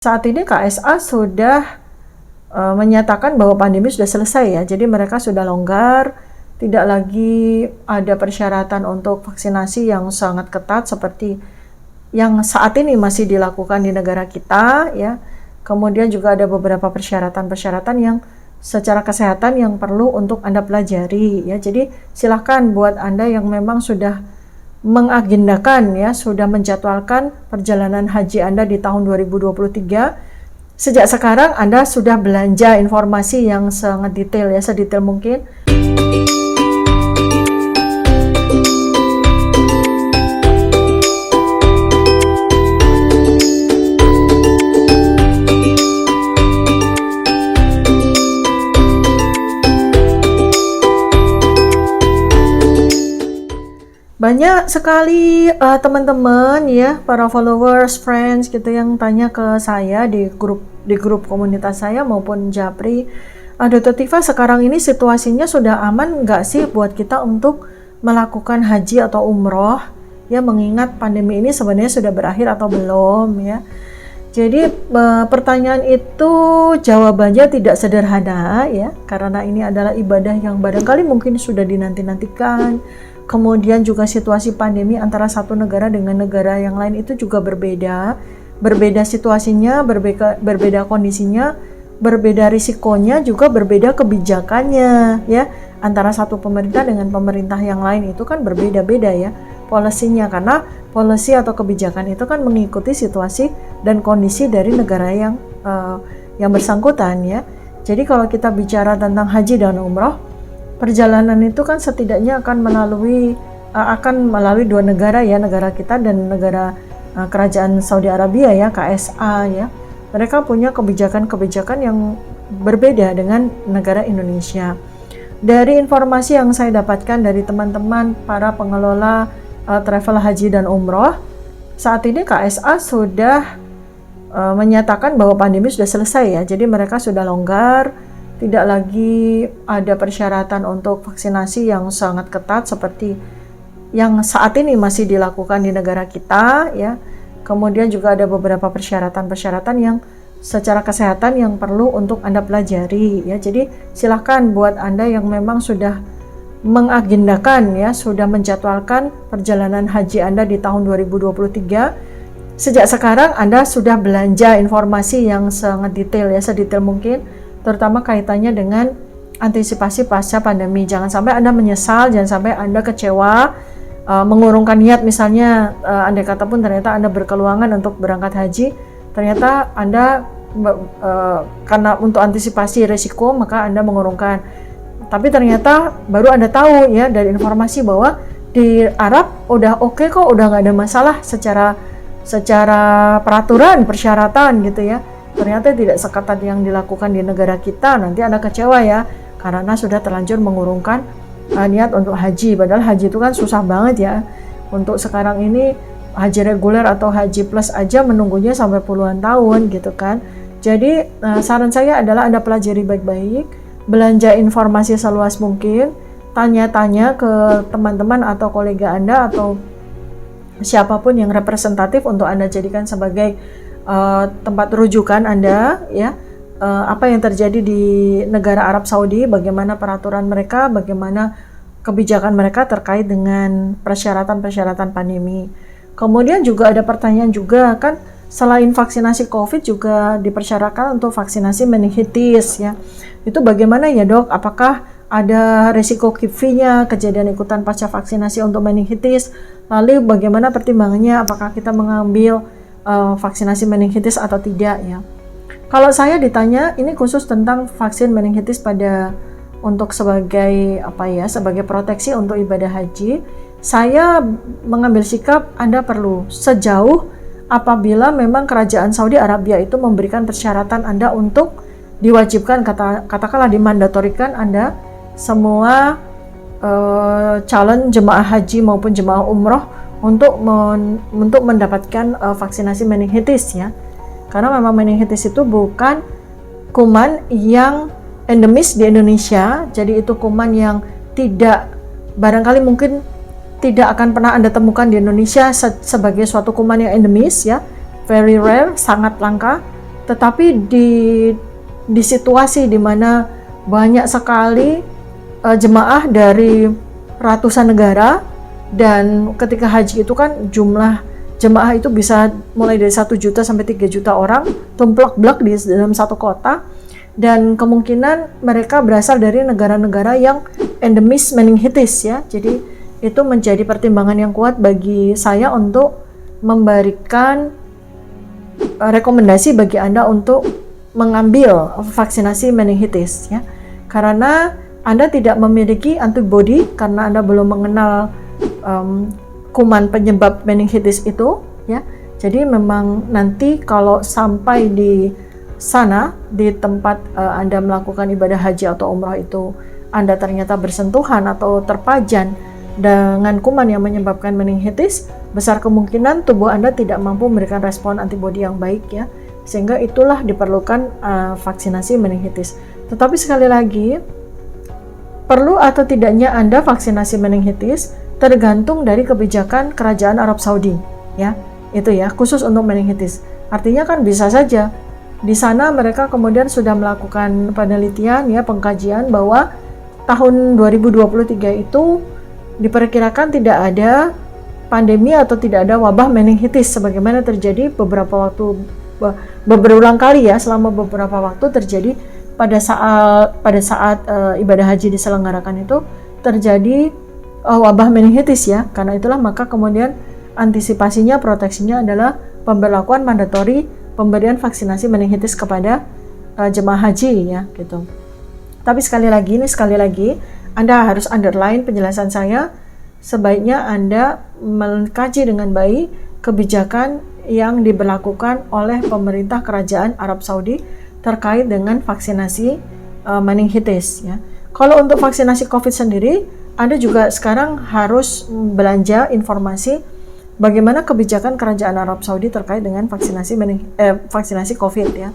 Saat ini KSA sudah menyatakan bahwa pandemi sudah selesai ya, jadi mereka sudah longgar, tidak lagi ada persyaratan untuk vaksinasi yang sangat ketat seperti yang saat ini masih dilakukan di negara kita ya. Kemudian juga ada beberapa persyaratan-persyaratan yang secara kesehatan yang perlu untuk Anda pelajari ya. Jadi silakan buat Anda yang memang sudah mengagendakan ya, sudah menjadwalkan perjalanan haji Anda di tahun 2023. Sejak sekarang Anda sudah belanja informasi yang sangat detail ya, sedetail mungkin. Banyak sekali teman-teman ya, para followers, friends gitu yang tanya ke saya di grup komunitas saya maupun Japri, Dr. Tifa, sekarang ini situasinya sudah aman nggak sih buat kita untuk melakukan haji atau umroh ya, mengingat pandemi ini sebenarnya sudah berakhir atau belum ya. Jadi pertanyaan itu jawabannya tidak sederhana ya, karena ini adalah ibadah yang barangkali mungkin sudah dinanti-nantikan. Kemudian juga situasi pandemi antara satu negara dengan negara yang lain itu juga berbeda situasinya, berbeda kondisinya, berbeda risikonya, juga berbeda kebijakannya ya. Antara satu pemerintah dengan pemerintah yang lain itu kan berbeda-beda ya polisinya, karena polisi atau kebijakan itu kan mengikuti situasi dan kondisi dari negara yang bersangkutan ya. Jadi kalau kita bicara tentang haji dan umroh, perjalanan itu kan setidaknya akan melalui dua negara ya, negara kita dan negara kerajaan Saudi Arabia ya, KSA ya. Mereka punya kebijakan-kebijakan yang berbeda dengan negara Indonesia. Dari informasi yang saya dapatkan dari teman-teman para pengelola travel haji dan umroh, saat ini KSA sudah menyatakan bahwa pandemi sudah selesai ya, jadi mereka sudah longgar, tidak lagi ada persyaratan untuk vaksinasi yang sangat ketat seperti yang saat ini masih dilakukan di negara kita ya. Kemudian juga ada beberapa persyaratan-persyaratan yang secara kesehatan yang perlu untuk Anda pelajari ya. Jadi silakan buat Anda yang memang sudah mengagendakan ya, sudah menjadwalkan perjalanan haji Anda di tahun 2023. Sejak sekarang Anda sudah belanja informasi yang sangat detail ya, sedetail mungkin, terutama kaitannya dengan antisipasi pasca pandemi. Jangan sampai Anda menyesal, jangan sampai Anda kecewa, mengurungkan niat misalnya, andai kata pun ternyata Anda berkeluangan untuk berangkat haji, ternyata Anda karena untuk antisipasi risiko maka Anda mengurungkan. Tapi ternyata baru Anda tahu ya dari informasi bahwa di Arab udah oke kok, udah nggak ada masalah secara peraturan, persyaratan gitu ya. Ternyata tidak seketat yang dilakukan di negara kita. Nanti Anda kecewa ya, karena sudah terlanjur mengurungkan niat untuk haji. Padahal haji itu kan susah banget ya. Untuk sekarang ini haji reguler atau haji plus aja menunggunya sampai puluhan tahun gitu kan. Jadi saran saya adalah Anda pelajari baik-baik, belanja informasi seluas mungkin, tanya-tanya ke teman-teman atau kolega Anda atau siapapun yang representatif untuk Anda jadikan sebagai tempat rujukan Anda ya, apa yang terjadi di negara Arab Saudi, bagaimana peraturan mereka, bagaimana kebijakan mereka terkait dengan persyaratan-persyaratan pandemi. Kemudian juga ada pertanyaan juga kan, selain vaksinasi COVID juga dipersyaratkan untuk vaksinasi meningitis ya. Itu bagaimana ya dok? Apakah ada risiko KIP-nya, kejadian ikutan pasca vaksinasi untuk meningitis? Lalu bagaimana pertimbangannya? Apakah kita mengambil vaksinasi meningitis atau tidak ya? Kalau saya ditanya, ini khusus tentang vaksin meningitis untuk sebagai sebagai proteksi untuk ibadah haji, saya mengambil sikap Anda perlu sejauh apabila memang kerajaan Saudi Arabia itu memberikan persyaratan Anda untuk diwajibkan, katakanlah dimandatorikan Anda semua calon jemaah haji maupun jemaah umroh untuk mendapatkan vaksinasi meningitis ya. Karena memang meningitis itu bukan kuman yang endemis di Indonesia, jadi itu kuman yang barangkali mungkin tidak akan pernah Anda temukan di Indonesia sebagai suatu kuman yang endemis ya, very rare, sangat langka. Tetapi di situasi di mana banyak sekali jemaah dari ratusan negara, dan ketika haji itu kan jumlah jemaah itu bisa mulai dari 1 juta sampai 3 juta orang tumplek-blek di dalam satu kota, dan kemungkinan mereka berasal dari negara-negara yang endemis meningitis ya. Jadi itu menjadi pertimbangan yang kuat bagi saya untuk memberikan rekomendasi bagi Anda untuk mengambil vaksinasi meningitis ya. Karena Anda tidak memiliki antibodi karena Anda belum mengenal kuman penyebab meningitis itu ya. Jadi memang nanti kalau sampai di sana, di tempat Anda melakukan ibadah haji atau umrah itu, Anda ternyata bersentuhan atau terpajan dengan kuman yang menyebabkan meningitis, besar kemungkinan tubuh Anda tidak mampu memberikan respon antibodi yang baik ya, sehingga itulah diperlukan vaksinasi meningitis. Tetapi sekali lagi, perlu atau tidaknya Anda vaksinasi meningitis tergantung dari kebijakan kerajaan Arab Saudi ya, itu ya, khusus untuk meningitis. Artinya kan bisa saja di sana mereka kemudian sudah melakukan penelitian ya, pengkajian bahwa tahun 2023 itu diperkirakan tidak ada pandemi atau tidak ada wabah meningitis sebagaimana terjadi berulang kali ya, selama beberapa waktu terjadi pada saat ibadah haji diselenggarakan itu terjadi wabah meningitis ya. Karena itulah maka kemudian antisipasinya, proteksinya adalah pemberlakuan mandatori pemberian vaksinasi meningitis kepada jemaah haji ya gitu. Tapi sekali lagi Anda harus underline penjelasan saya, sebaiknya Anda mengkaji dengan baik kebijakan yang diberlakukan oleh pemerintah kerajaan Arab Saudi terkait dengan vaksinasi meningitis ya. Kalau untuk vaksinasi COVID sendiri, Anda juga sekarang harus belanja informasi bagaimana kebijakan kerajaan Arab Saudi terkait dengan vaksinasi COVID ya.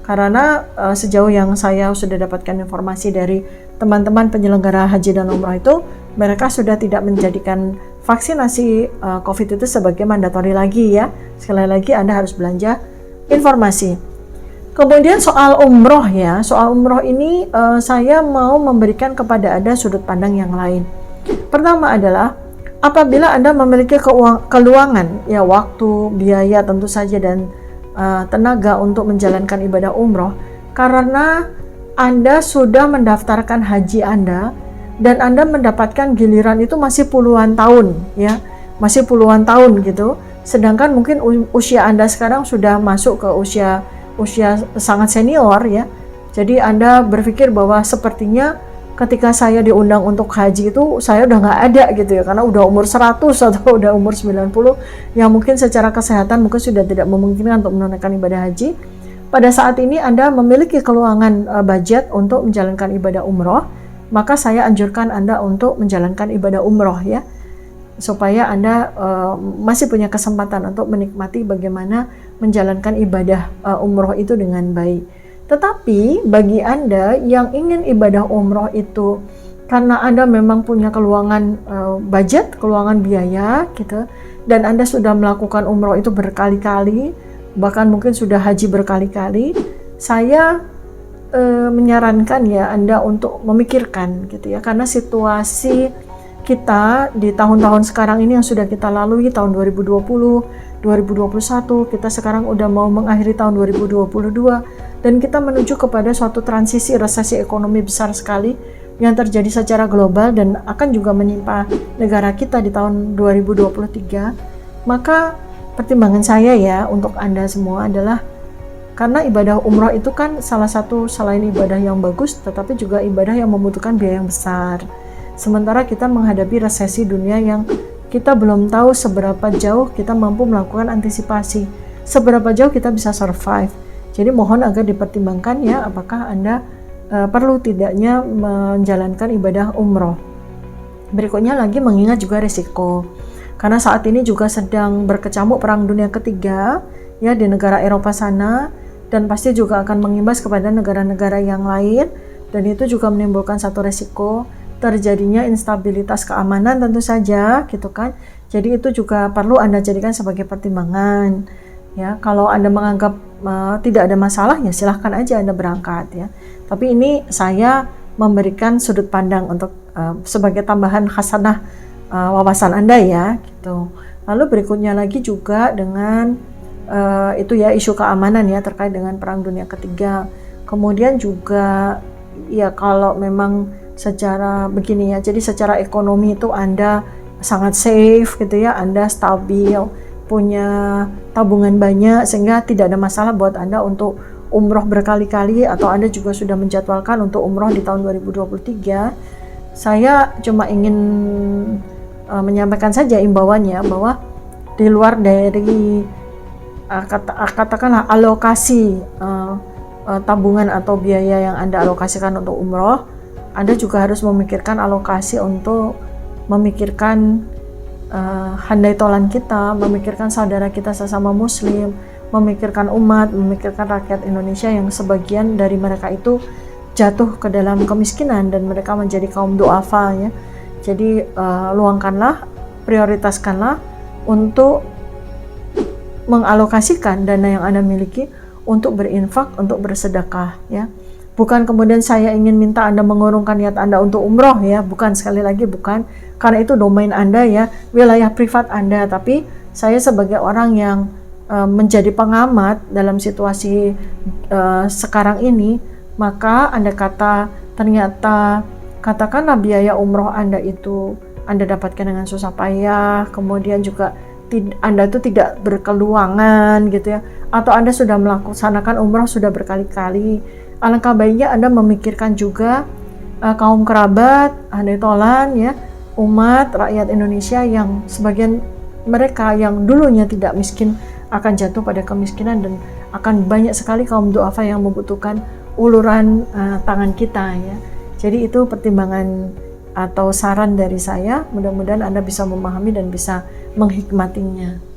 Karena sejauh yang saya sudah dapatkan informasi dari teman-teman penyelenggara haji dan umrah itu, mereka sudah tidak menjadikan vaksinasi COVID itu sebagai mandatori lagi ya. Sekali lagi Anda harus belanja informasi. Kemudian soal umroh ya, soal umroh ini saya mau memberikan kepada Anda sudut pandang yang lain. Pertama adalah apabila Anda memiliki keluangan ya, waktu, biaya tentu saja, dan tenaga untuk menjalankan ibadah umroh, karena Anda sudah mendaftarkan haji Anda dan Anda mendapatkan giliran itu masih puluhan tahun ya, masih puluhan tahun gitu, sedangkan mungkin usia Anda sekarang sudah masuk ke usia sangat senior ya. Jadi Anda berpikir bahwa sepertinya ketika saya diundang untuk haji itu saya udah nggak ada gitu ya, karena udah umur 100 atau udah umur 90 yang mungkin secara kesehatan mungkin sudah tidak memungkinkan untuk menunaikan ibadah haji. Pada saat ini Anda memiliki keluangan budget untuk menjalankan ibadah umroh, maka saya anjurkan Anda untuk menjalankan ibadah umroh ya, supaya Anda masih punya kesempatan untuk menikmati bagaimana menjalankan ibadah umroh itu dengan baik. Tetapi bagi Anda yang ingin ibadah umroh itu karena Anda memang punya keluangan budget, keluangan biaya gitu, dan Anda sudah melakukan umroh itu berkali-kali, bahkan mungkin sudah haji berkali-kali, saya menyarankan ya Anda untuk memikirkan gitu ya, karena situasi kita di tahun-tahun sekarang ini yang sudah kita lalui, tahun 2020, 2021, kita sekarang udah mau mengakhiri tahun 2022, dan kita menuju kepada suatu transisi resesi ekonomi besar sekali yang terjadi secara global dan akan juga menimpa negara kita di tahun 2023. Maka pertimbangan saya ya untuk Anda semua adalah, karena ibadah umroh itu kan salah satu selain ibadah yang bagus, tetapi juga ibadah yang membutuhkan biaya yang besar. Sementara kita menghadapi resesi dunia yang kita belum tahu seberapa jauh kita mampu melakukan antisipasi, seberapa jauh kita bisa survive. Jadi mohon agar dipertimbangkan ya, apakah Anda perlu tidaknya menjalankan ibadah umroh. Berikutnya lagi mengingat juga risiko, karena saat ini juga sedang berkecamuk perang dunia ketiga ya di negara Eropa sana, dan pasti juga akan mengimbas kepada negara-negara yang lain, dan itu juga menimbulkan satu risiko terjadinya instabilitas keamanan tentu saja gitu kan. Jadi itu juga perlu Anda jadikan sebagai pertimbangan. ya. Kalau Anda menganggap tidak ada masalah, ya silahkan aja Anda berangkat ya. Tapi ini saya memberikan sudut pandang untuk sebagai tambahan khasanah wawasan Anda ya gitu. Lalu berikutnya lagi juga dengan itu ya, isu keamanan ya terkait dengan Perang Dunia Ketiga. Kemudian juga ya kalau memang secara begini ya, jadi secara ekonomi itu Anda sangat safe gitu ya, Anda stabil, punya tabungan banyak sehingga tidak ada masalah buat Anda untuk umroh berkali-kali, atau Anda juga sudah menjadwalkan untuk umroh di tahun 2023. Saya cuma ingin menyampaikan saja imbauannya bahwa di luar dari katakanlah alokasi tabungan atau biaya yang Anda alokasikan untuk umroh, Anda juga harus memikirkan alokasi untuk memikirkan handai tolan kita, memikirkan saudara kita sesama muslim, memikirkan umat, memikirkan rakyat Indonesia yang sebagian dari mereka itu jatuh ke dalam kemiskinan dan mereka menjadi kaum duafa ya. Jadi luangkanlah, prioritaskanlah untuk mengalokasikan dana yang Anda miliki untuk berinfak, untuk bersedekah ya. Bukan kemudian saya ingin minta Anda mengurungkan niat Anda untuk umroh ya, bukan, sekali lagi bukan, karena itu domain Anda ya, wilayah privat Anda. Tapi saya sebagai orang yang menjadi pengamat dalam situasi sekarang ini, maka Anda ternyata katakanlah biaya umroh Anda itu Anda dapatkan dengan susah payah, kemudian juga Anda itu tidak berkeluangan gitu ya, atau Anda sudah melaksanakan umroh sudah berkali-kali, alangkah baiknya Anda memikirkan juga kaum kerabat, handai tolan ya, umat, rakyat Indonesia yang sebagian mereka yang dulunya tidak miskin akan jatuh pada kemiskinan, dan akan banyak sekali kaum duafa yang membutuhkan uluran tangan kita ya. Jadi itu pertimbangan atau saran dari saya, mudah-mudahan Anda bisa memahami dan bisa menghikmatinya.